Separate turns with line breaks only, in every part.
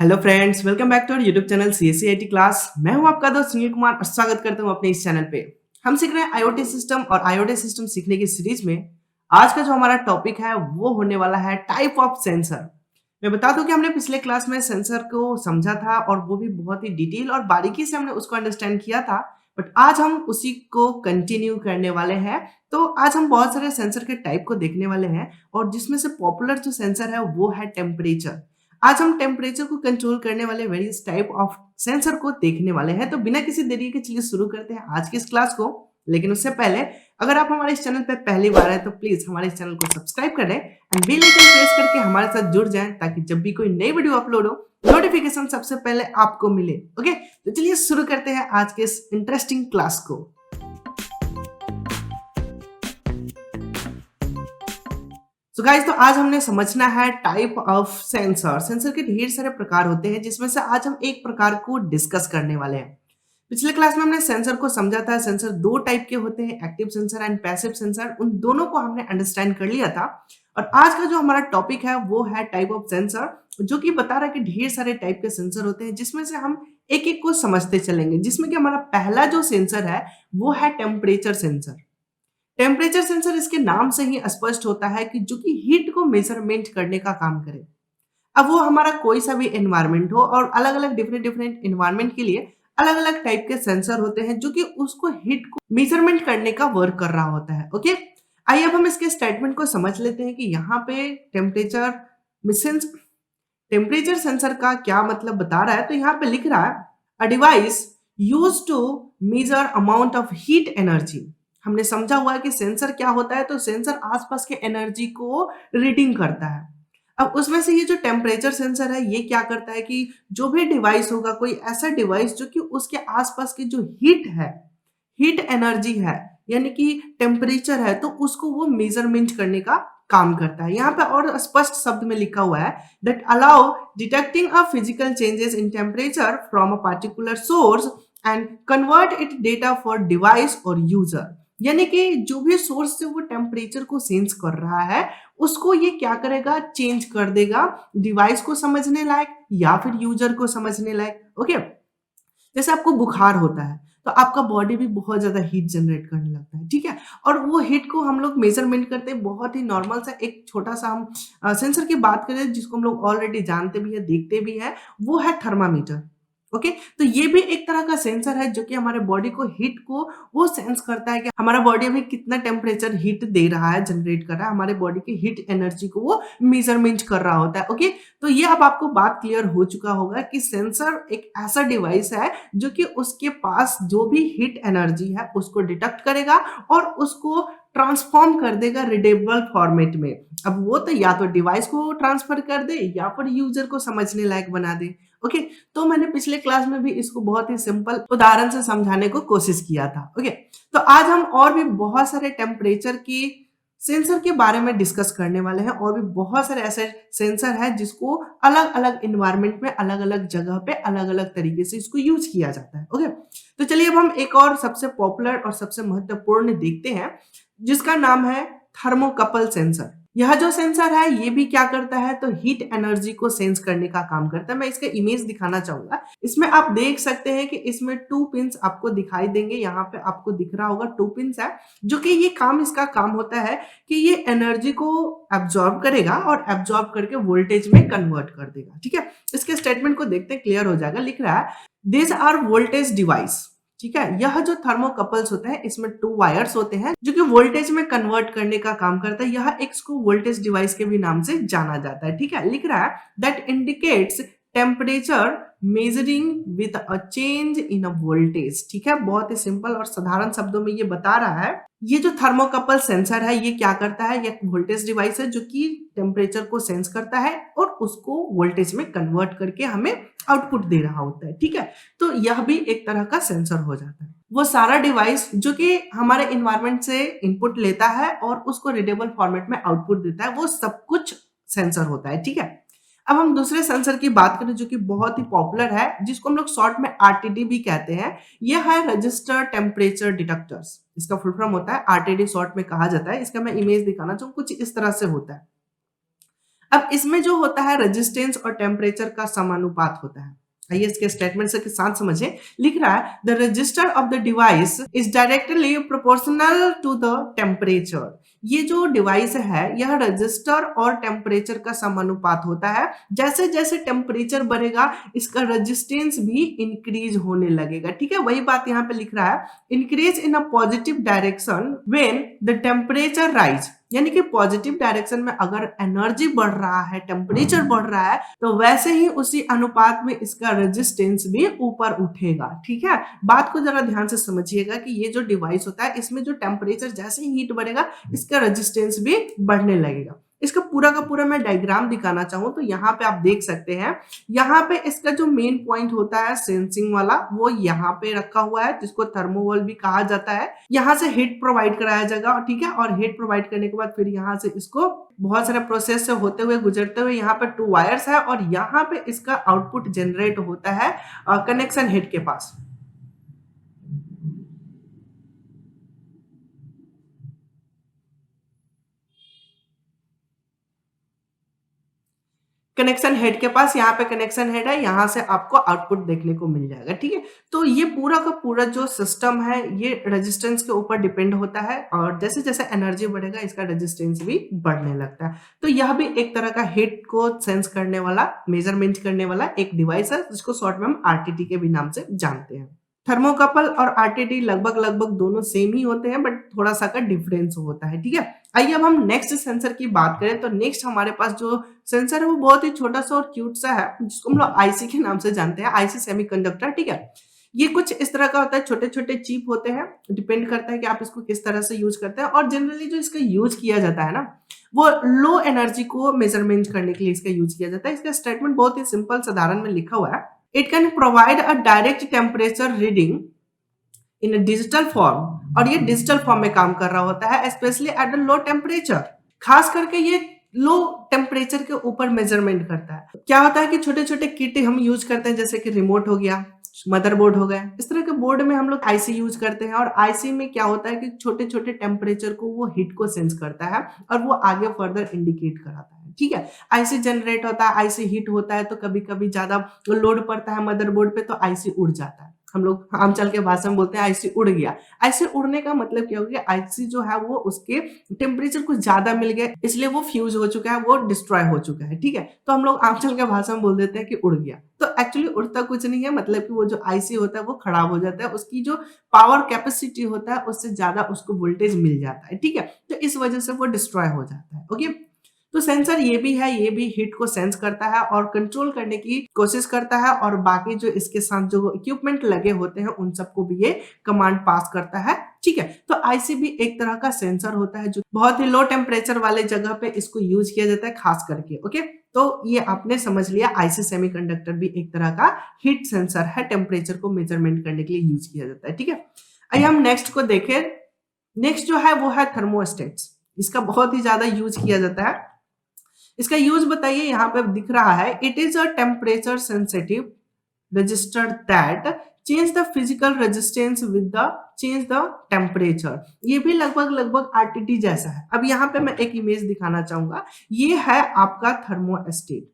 Hello friends, welcome back to our YouTube channel CSEIT class. मैं हूं आपका दोस्त सुनील कुमार और स्वागत करता हूं अपने इस चैनल पे। हम सीख रहे हैं आईओटी सिस्टम और आईओटी सिस्टम सीखने की सीरीज में। आज का जो हमारा टॉपिक है वो होने वाला है टाइप ऑफ सेंसर। मैं बता दूं कि हमने पिछले क्लास में सेंसर को समझा था और वो भी बहुत ही डिटेल और बारीकी से हमने उसको अंडरस्टैंड किया था। बट आज हम उसी को कंटिन्यू करने वाले हैं। तो आज हम बहुत सारे सेंसर के टाइप को देखने वाले हैं और जिसमें से पॉपुलर जो सेंसर है वो है टेम्परेचर। आज हम टेम्परेचर को कंट्रोल करने वाले वेरियस टाइप ऑफ सेंसर को देखने वाले हैं। तो बिना किसी देरी के चलिए शुरू करते हैं आज की इस क्लास को। लेकिन उससे पहले अगर आप हमारे इस चैनल पर पहली बार आए तो प्लीज हमारे इस चैनल को सब्सक्राइब कर लें एंड बेल आइकन प्रेस करके हमारे साथ जुड़ जाएं ताकि जब भी कोई नई वीडियो अपलोड हो नोटिफिकेशन सबसे पहले आपको मिले। ओके, तो चलिए शुरू करते हैं आज के इस इंटरेस्टिंग क्लास को। तो गाइस, तो आज हमने समझना है टाइप ऑफ सेंसर। सेंसर के ढेर सारे प्रकार होते हैं जिसमें से आज हम एक प्रकार को डिस्कस करने वाले हैं। पिछले क्लास में हमने सेंसर को समझा था। सेंसर दो टाइप के होते हैं, active sensor and passive sensor. उन दोनों को हमने अंडरस्टैंड कर लिया था। और आज का जो हमारा टॉपिक है वो है टाइप ऑफ सेंसर, जो कि बता रहा है कि ढेर सारे टाइप के सेंसर होते हैं जिसमें से हम एक एक को समझते चलेंगे। जिसमें कि हमारा पहला जो सेंसर है वो है टेम्परेचर सेंसर। टेम्परेचर सेंसर इसके नाम से ही स्पष्ट होता है कि जो कि हीट को मेजरमेंट करने का काम करे। अब वो हमारा कोई सा भी एनवायरनमेंट हो और अलग अलग डिफरेंट डिफरेंट एनवायरनमेंट के लिए अलग अलग टाइप के सेंसर होते हैं जो कि उसको हीट को मेजरमेंट करने का वर्क कर रहा होता है। ओके, आइए अब हम इसके स्टेटमेंट को समझ लेते हैं कि यहाँ पे टेम्परेचर मिसेंस टेम्परेचर सेंसर का क्या मतलब बता रहा है। तो यहाँ पे लिख रहा है a device use to measure amount of heat energy. हमने समझा हुआ है कि सेंसर क्या होता है। तो सेंसर आसपास के एनर्जी को रीडिंग करता है। अब उसमें से ये जो टेम्परेचर सेंसर है ये क्या करता है कि जो भी डिवाइस होगा, कोई ऐसा डिवाइस जो कि उसके आसपास की जो हीट है, हीट एनर्जी है, यानी कि टेम्परेचर है, तो उसको वो मेजरमेंट करने का काम करता है। यहाँ पे और स्पष्ट शब्द में लिखा हुआ है that allow detecting a physical changes in temperature from a particular source and convert it data for device और यूजर। यानी कि जो भी सोर्स से वो टेम्परेचर को सेंस कर रहा है उसको ये क्या करेगा, चेंज कर देगा डिवाइस को समझने लायक या फिर यूजर को समझने लायक। ओके, जैसे आपको बुखार होता है तो आपका बॉडी भी बहुत ज्यादा हीट जनरेट करने लगता है, ठीक है। और वो हीट को हम लोग मेजरमेंट करते हैं बहुत ही नॉर्मल सा एक छोटा सा हम सेंसर की बात करें जिसको हम लोग ऑलरेडी जानते भी है, देखते भी है, वो है थर्मामीटर। ओके, तो ये भी एक तरह का सेंसर है जो कि हमारे बॉडी को हीट को वो सेंस करता है कि हमारा बॉडी अभी कितना टेम्परेचर हीट दे रहा है, जनरेट कर रहा है, हमारे बॉडी की हीट एनर्जी को वो मेजरमेंट कर रहा होता है। ओके, तो ये अब आपको बात क्लियर हो चुका होगा कि सेंसर एक ऐसा डिवाइस है जो कि उसके पास जो भी हीट एनर्जी है उसको डिटेक्ट करेगा और उसको ट्रांसफॉर्म कर देगा रीडेबल फॉर्मेट में। अब वो तो या तो डिवाइस को ट्रांसफर कर दे या फिर यूजर को समझने लायक बना दे। ओके, तो मैंने पिछले क्लास में भी इसको बहुत ही सिंपल उदाहरण से समझाने को कोशिश किया था। ओके, तो आज हम और भी बहुत सारे टेम्परेचर की सेंसर के बारे में डिस्कस करने वाले हैं और भी बहुत सारे ऐसे सेंसर हैं जिसको अलग अलग इन्वायरमेंट में अलग अलग जगह पे अलग अलग तरीके से इसको यूज किया जाता है। ओके, तो चलिए अब हम एक और सबसे पॉपुलर और सबसे महत्वपूर्ण देखते हैं जिसका नाम है थर्मोकपल सेंसर। यह जो सेंसर है ये भी क्या करता है, तो हीट एनर्जी को सेंस करने का काम करता है। मैं इसका इमेज दिखाना चाहूंगा। इसमें आप देख सकते हैं कि इसमें 2 पिंस आपको दिखाई देंगे। यहाँ पे आपको दिख रहा होगा 2 पिंस है जो कि ये काम, इसका काम होता है कि ये एनर्जी को एब्जॉर्ब करेगा और एब्जॉर्ब करके वोल्टेज में कन्वर्ट कर देगा। ठीक है, इसके स्टेटमेंट को देखते क्लियर हो जाएगा। लिख रहा है दिस आर वोल्टेज डिवाइस। ठीक है, यह जो थर्मोकपल्स होते हैं इसमें 2 वायर्स होते हैं जो कि वोल्टेज में कन्वर्ट करने का काम करता है। यह एक को वोल्टेज डिवाइस के भी नाम से जाना जाता है। ठीक है, लिख रहा है that indicates temperature measuring with a change in a voltage. ठीक है, बहुत ही सिंपल और साधारण शब्दों में ये बता रहा है ये जो थर्मोकपल सेंसर है ये क्या करता है, ये वोल्टेज डिवाइस है जो कि टेम्परेचर को सेंस करता है और उसको वोल्टेज में कन्वर्ट करके हमें आउटपुट दे रहा होता है। ठीक है, तो यह भी एक तरह का सेंसर हो जाता है। वो सारा डिवाइस जो कि हमारे इन्वायरमेंट से इनपुट लेता है और उसको रीडेबल फॉर्मेट में आउटपुट देता है, वो सब कुछ सेंसर होता है। ठीक है, अब हम दूसरे सेंसर की बात करें जो कि बहुत ही पॉपुलर है, जिसको हम लोग शॉर्ट में आरटीडी भी कहते हैं। यह है रजिस्टर टेम्परेचर डिटेक्टर्स। इसका फुल फॉर्म होता है आरटीडी, शॉर्ट में कहा जाता है। इसका मैं इमेज दिखाना चाहूँ, कुछ इस तरह से होता है। अब इसमें जो होता है रेजिस्टेंस और टेम्परेचर का समानुपात होता है। आइए इसके स्टेटमेंट से के साथ समझे। लिख रहा है the register of the device is directly proportional to the temperature. ये जो डिवाइस है यह रजिस्टर और टेम्परेचर का समानुपात होता है। जैसे जैसे टेम्परेचर बढ़ेगा इसका रेजिस्टेंस भी इंक्रीज होने लगेगा। ठीक है, वही बात यहाँ पे लिख रहा है, increase in a positive direction when the temperature rise. यानी कि पॉजिटिव डायरेक्शन में अगर एनर्जी बढ़ रहा है, टेम्परेचर बढ़ रहा है, तो वैसे ही उसी अनुपात में इसका रेजिस्टेंस भी ऊपर उठेगा। ठीक है, बात को जरा ध्यान से समझिएगा कि ये जो डिवाइस होता है इसमें जो टेम्परेचर जैसे ही हीट बढ़ेगा इसका रेजिस्टेंस भी बढ़ने लगेगा। इसका पूरा का पूरा मैं डायग्राम दिखाना चाहूँ तो यहाँ पे आप देख सकते हैं, यहाँ पे इसका जो मेन पॉइंट होता है सेंसिंग वाला वो यहाँ पे रखा हुआ है, जिसको थर्मोवॉल भी कहा जाता है। यहाँ से हीट प्रोवाइड कराया जाएगा, ठीक है, और हीट प्रोवाइड करने के बाद फिर यहाँ से इसको बहुत सारे प्रोसेस से होते हुए गुजरते हुए यहाँ पे 2 वायर्स है और यहाँ पे इसका आउटपुट जनरेट होता है कनेक्शन हेड के पास। कनेक्शन हेड के पास, यहाँ पे कनेक्शन हेड है, यहाँ से आपको आउटपुट देखने को मिल जाएगा। ठीक है, तो ये पूरा का पूरा जो सिस्टम है ये रेजिस्टेंस के ऊपर डिपेंड होता है और जैसे जैसे एनर्जी बढ़ेगा इसका रेजिस्टेंस भी बढ़ने लगता है। तो यह भी एक तरह का हीट को सेंस करने वाला, मेजरमेंट करने वाला एक डिवाइस है जिसको शॉर्ट में हम आरटीडी के भी नाम से जानते हैं। थर्मोकपल और आरटीडी लगभग लगभग दोनों सेम ही होते हैं, बट थोड़ा सा का डिफरेंस होता है। ठीक है, आइए अब हम नेक्स्ट सेंसर की बात करें तो नेक्स्ट हमारे पास जो सेंसर है वो बहुत ही छोटा सा और क्यूट सा है, जिसको हम लोग आईसी के नाम से जानते हैं, आईसी सेमीकंडक्टर। ठीक है, ये कुछ इस तरह का होता है, छोटे छोटे चिप होते हैं, डिपेंड करता है कि आप इसको किस तरह से यूज करते हैं। और जनरली जो इसका यूज किया जाता है ना वो लो एनर्जी को मेजरमेंट करने के लिए इसका यूज किया जाता है। इसका स्टेटमेंट बहुत ही सिंपल साधारण में लिखा हुआ है, it can provide a direct temperature reading in a digital form. और ये डिजिटल फॉर्म में काम कर रहा होता है, specially at a low temperature. खास करके ये लो टेम्परेचर के ऊपर मेजरमेंट करता है। क्या होता है कि छोटे छोटे किट हम यूज करते हैं, जैसे कि रिमोट हो गया, मदरबोर्ड हो गया, इस तरह के बोर्ड में हम लोग आईसी यूज करते हैं। और आईसी में क्या होता है कि छोटे छोटे टेम्परेचर को वो हीट को सेंस करता है और वो आगे फर्दर इंडिकेट कराता है। ठीक है, आईसी जनरेट होता है, आईसी हीट होता है, तो कभी कभी ज्यादा लोड पड़ता है मदरबोर्ड पे तो आईसी उड़ जाता है। हम लोग आमचल के भाषा में बोलते हैं आईसी उड़ गया। आईसी उड़ने का मतलब क्या हो गया, आईसी जो है वो उसके टेम्परेचर कुछ ज्यादा मिल गया, इसलिए वो फ्यूज हो चुका है, वो डिस्ट्रॉय हो चुका है। ठीक है, तो हम लोग आमचल के भाषा में बोल देते हैं कि उड़ गया। तो एक्चुअली उड़ता कुछ नहीं है, मतलब कि वो जो आईसी होता है वो खराब हो जाता है, उसकी जो पावर कैपेसिटी होता है उससे ज्यादा उसको वोल्टेज मिल जाता है। ठीक है, तो इस वजह से वो डिस्ट्रॉय हो जाता है। ओके, तो सेंसर ये भी है, ये भी हीट को सेंस करता है और कंट्रोल करने की कोशिश करता है, और बाकी जो इसके साथ जो इक्विपमेंट लगे होते हैं उन सबको भी ये कमांड पास करता है। ठीक है, तो आईसी भी एक तरह का सेंसर होता है जो बहुत ही लो टेम्परेचर वाले जगह पे इसको यूज किया जाता है खास करके। ओके, तो ये आपने समझ लिया, आईसी सेमीकंडक्टर भी एक तरह का हीट सेंसर है, टेम्परेचर को मेजरमेंट करने के लिए यूज किया जाता है। ठीक है, आइए हम नेक्स्ट को देखें। नेक्स्ट जो है वो है थर्मोस्टेट्स। इसका बहुत ही ज्यादा यूज किया जाता है। इसका यूज बताइए, यहाँ पे दिख रहा है, it is a temperature sensitive register that change the physical resistance with the change the temperature. ये भी लगभग लगभग आरटीडी जैसा है। अब यहाँ पे मैं एक इमेज दिखाना चाहूंगा, ये है आपका थर्मोस्टेट।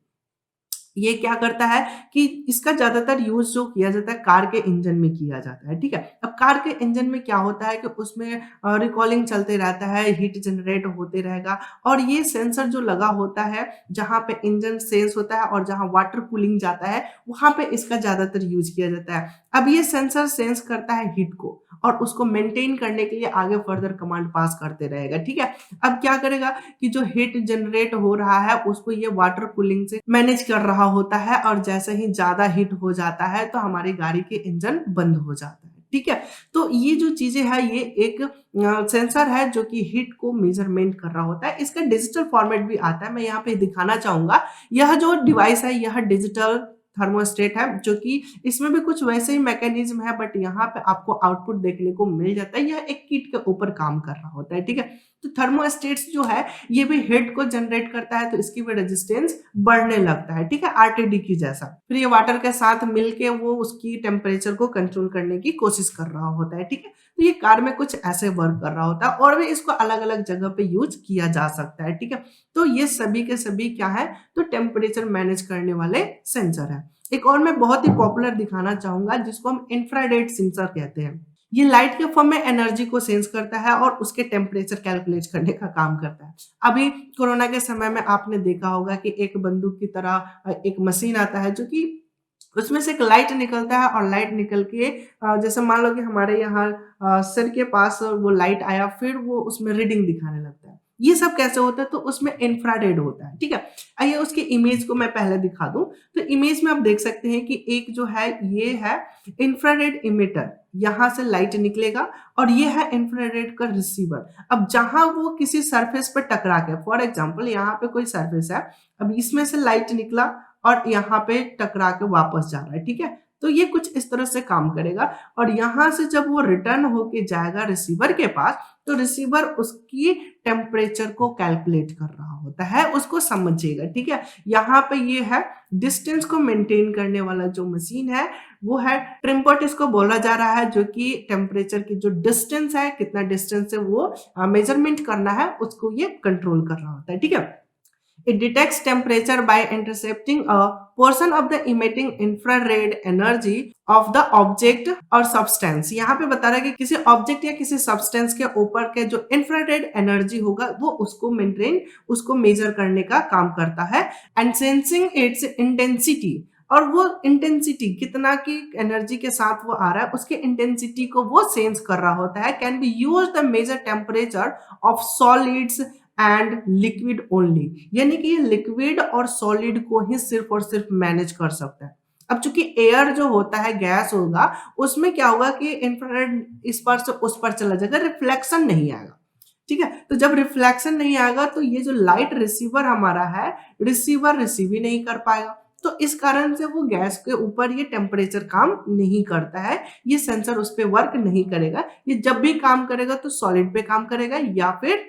ये क्या करता है कि इसका ज्यादातर यूज जो किया जाता है कार के इंजन में किया जाता है। ठीक है, अब कार के इंजन में क्या होता है कि उसमें रिकॉलिंग चलते रहता है, हीट जनरेट होते रहेगा, और ये सेंसर जो लगा होता है जहां पे इंजन सेंस होता है और जहां वाटर कूलिंग जाता है वहां पे इसका ज्यादातर यूज किया जाता है। अब ये सेंसर सेंस करता है हीट को और उसको मेंटेन करने के लिए आगे फर्दर कमांड पास करते रहेगा। ठीक है, अब क्या करेगा कि जो हीट जनरेट हो रहा है उसको ये वाटर कूलिंग से मैनेज कर रहा होता है, और जैसे ही ज्यादा हीट हो जाता है तो हमारी गाड़ी के इंजन बंद हो जाता है। ठीक है, तो ये जो चीजें है ये एक सेंसर है जो कि हीट को मेजरमेंट कर रहा होता है। इसका डिजिटल फॉर्मेट भी आता है, मैं यहाँ पे दिखाना चाहूंगा। यह जो डिवाइस है यह डिजिटल थर्मोस्टेट है, जो कि इसमें भी कुछ वैसे ही मैकेनिज्म है, बट यहाँ पे आपको आउटपुट देखने को मिल जाता है। यह एक किट के ऊपर काम कर रहा होता है। ठीक है, तो थर्मोस्टेट्स जो है ये भी हीट को जनरेट करता है, तो इसकी भी रेजिस्टेंस बढ़ने लगता है, ठीक है, आरटीडी की जैसा। फिर ये वाटर के साथ मिलके वो उसकी टेम्परेचर को कंट्रोल करने की कोशिश कर रहा होता है, ठीक है। तो ये कार में कुछ ऐसे वर्क कर रहा होता है और भी इसको अलग अलग जगह पे यूज किया जा सकता है, ठीक है। तो ये सभी के सभी क्या है, तो टेम्परेचर मैनेज करने वाले सेंसर है। एक और मैं बहुत ही पॉपुलर दिखाना चाहूंगा जिसको हम इंफ्रारेड सेंसर कहते हैं। ये लाइट के फॉर्म में एनर्जी को सेंस करता है और उसके टेम्परेचर कैलकुलेट करने का काम करता है। अभी कोरोना के समय में आपने देखा होगा कि एक बंदूक की तरह एक मशीन आता है जो कि उसमें से एक लाइट निकलता है और लाइट निकल के जैसे मान लो कि हमारे यहाँ सिर के पास वो लाइट आया, फिर वो उसमें रीडिंग दिखाने लगता है। ये सब कैसे होता है, तो उसमें इंफ्रारेड होता है, ठीक है। आइए उसकी इमेज को मैं पहले दिखा दूं। तो इमेज में आप देख सकते हैं कि एक जो है ये है इंफ्रारेड इमिटर, यहां से लाइट निकलेगा, और ये है इंफ्रारेड का रिसीवर। अब जहां वो किसी सरफेस पर टकरा के, फॉर एग्जांपल यहाँ पे कोई सरफेस है, अब इसमें से लाइट निकला और यहाँ पे टकरा के वापस जा रहा है, ठीक है। तो ये कुछ इस तरह से काम करेगा और यहां से जब वो रिटर्न होके जाएगा रिसीवर के पास, तो रिसीवर उसकी टेम्परेचर को कैलकुलेट कर रहा होता है, उसको समझेगा, ठीक है। यहाँ पे ये है डिस्टेंस को मेंटेन करने वाला जो मशीन है, वो है ट्रिम्पर्ट इसको बोला जा रहा है, जो कि टेम्परेचर की जो डिस्टेंस है, कितना डिस्टेंस है वो मेजरमेंट करना है, उसको ये कंट्रोल कर रहा होता है, ठीक है। It detects temperature by intercepting a portion of the emitting infrared energy of the object और substance। यहाँ पे बता रहा है कि किसी ऑब्जेक्ट या किसी सब्सटेंस के ऊपर के जो इंफ्रारेड एनर्जी होगा वो उसको मेजर करने का काम करता है, एंड सेंसिंग इट्स इंटेंसिटी, और वो इंटेंसिटी कितना की एनर्जी के साथ वो आ रहा है उसके इंटेंसिटी को वो सेंस कर रहा होता है। Can be use the measure temperature of solids and liquid only, यानी कि ये लिक्विड और सॉलिड को ही सिर्फ और सिर्फ मैनेज कर सकता है। अब चूंकि एयर जो होता है, गैस होगा, उसमें क्या होगा कि इंफ्रारेड इस पर से उस पर चला जाएगा, रिफ्लेक्शन नहीं आएगा, ठीक है। तो जब रिफ्लेक्शन नहीं आएगा तो ये जो लाइट रिसीवर हमारा है, रिसीवर रिसीव ही नहीं कर पाएगा, तो इस कारण से वो गैस के ऊपर ये टेम्परेचर काम नहीं करता है, ये सेंसर उस पर वर्क नहीं करेगा। ये जब भी काम करेगा तो सॉलिड पे काम करेगा या फिर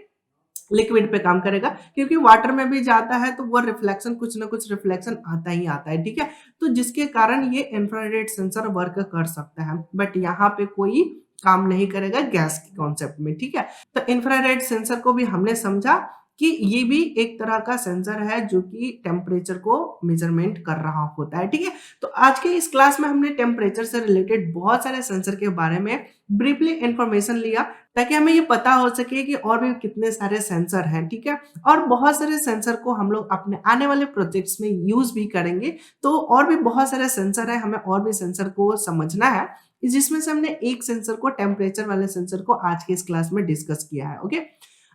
लिक्विड पे काम करेगा, क्योंकि वाटर में भी जाता है तो वो रिफ्लेक्शन, कुछ ना कुछ रिफ्लेक्शन आता ही आता है, ठीक है। तो जिसके कारण ये इंफ्रारेड सेंसर वर्क कर सकता है, बट यहाँ पे कोई काम नहीं करेगा गैस के कॉन्सेप्ट में, ठीक है। तो इंफ्रारेड सेंसर को भी हमने समझा कि ये भी एक तरह का सेंसर है जो कि टेम्परेचर को मेजरमेंट कर रहा होता है, ठीक है। तो आज के इस क्लास में हमने टेम्परेचर से रिलेटेड बहुत सारे सेंसर के बारे में ब्रीफली इंफॉर्मेशन लिया, ताकि हमें ये पता हो सके कि और भी कितने सारे सेंसर हैं, ठीक है। और बहुत सारे सेंसर को हम लोग अपने आने वाले प्रोजेक्ट्स में यूज भी करेंगे। तो और भी बहुत सारे सेंसर है, हमें और भी सेंसर को समझना है, जिसमें से हमने एक सेंसर को, टेम्परेचर वाले सेंसर को आज के इस क्लास में डिस्कस किया है, ओके।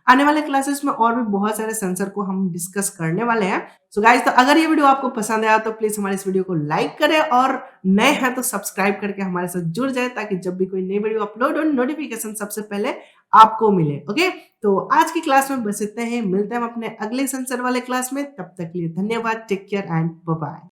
आने वाले क्लासेस में और भी बहुत सारे सेंसर को हम डिस्कस करने वाले हैं। सो गाइस, तो अगर ये वीडियो आपको पसंद आया तो प्लीज हमारे इस वीडियो को लाइक करें, और नए हैं तो सब्सक्राइब करके हमारे साथ जुड़ जाए, ताकि जब भी कोई नई वीडियो अपलोड हो नोटिफिकेशन सबसे पहले आपको मिले, ओके। तो आज की क्लास में बस इतना ही, मिलते हैं हम अपने अगले सेंसर वाले क्लास में, तब तक के लिए धन्यवाद, take care and bye bye.